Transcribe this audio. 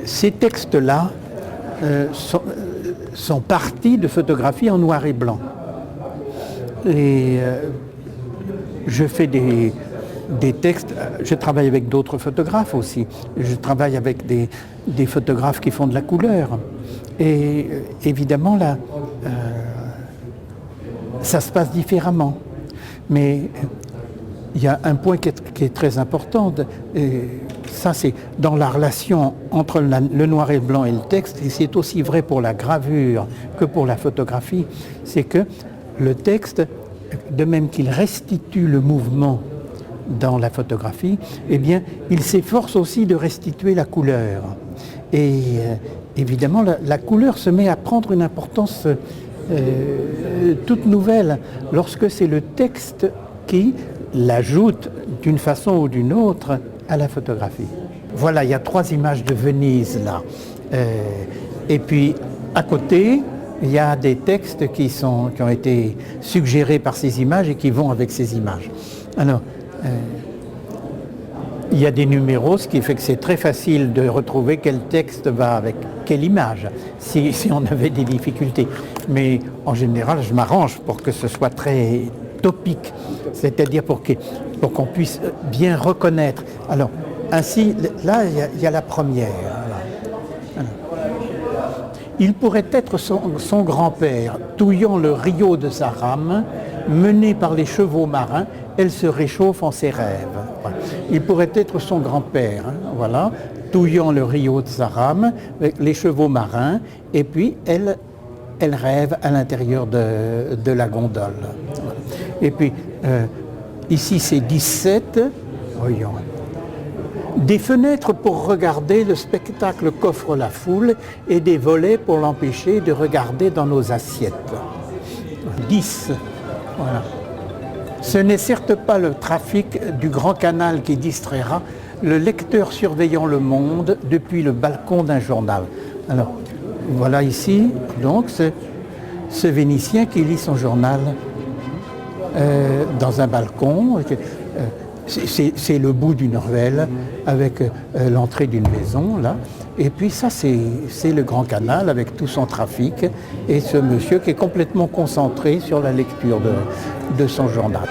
Ces textes-là sont partis de photographies en noir et blanc. Et je fais des textes, je travaille avec d'autres photographes aussi. Je travaille avec des photographes qui font de la couleur. Et évidemment, là, ça se passe différemment. Mais il y a un point qui est très important, et ça c'est dans la relation entre le noir et blanc et le texte, et c'est aussi vrai pour la gravure que pour la photographie, c'est que le texte, de même qu'il restitue le mouvement dans la photographie, eh bien, il s'efforce aussi de restituer la couleur. Et évidemment, la couleur se met à prendre une importance toute nouvelle lorsque c'est le texte qui l'ajoute d'une façon ou d'une autre à la photographie. Voilà, il y a 3 images de Venise là. Et puis à côté, il y a des textes qui ont été suggérés par ces images et qui vont avec ces images. Alors, il y a des numéros, ce qui fait que c'est très facile de retrouver quel texte va avec quelle image, si on avait des difficultés. Mais en général, je m'arrange pour que ce soit très topique, c'est-à-dire pour qu'on puisse bien reconnaître. Alors, ainsi, là, il y a la première. Voilà. Il pourrait être son grand-père, touillant le Rio de sa rame, mené par les chevaux marins, elle se réchauffe en ses rêves. Voilà. Il pourrait être son grand-père, hein, voilà, touillant le Rio de sa rame, avec les chevaux marins, et puis elle rêve à l'intérieur de la gondole. Voilà. Et puis, ici c'est 17, voyons. Des fenêtres pour regarder le spectacle qu'offre la foule et des volets pour l'empêcher de regarder dans nos assiettes. 10. Voilà. Ce n'est certes pas le trafic du grand canal qui distraira le lecteur surveillant le monde depuis le balcon d'un journal. Alors, voilà ici, donc, ce Vénitien qui lit son journal dans un balcon. C'est le bout d'une ruelle avec l'entrée d'une maison, là. Et puis ça, c'est le grand canal avec tout son trafic et ce monsieur qui est complètement concentré sur la lecture de son journal.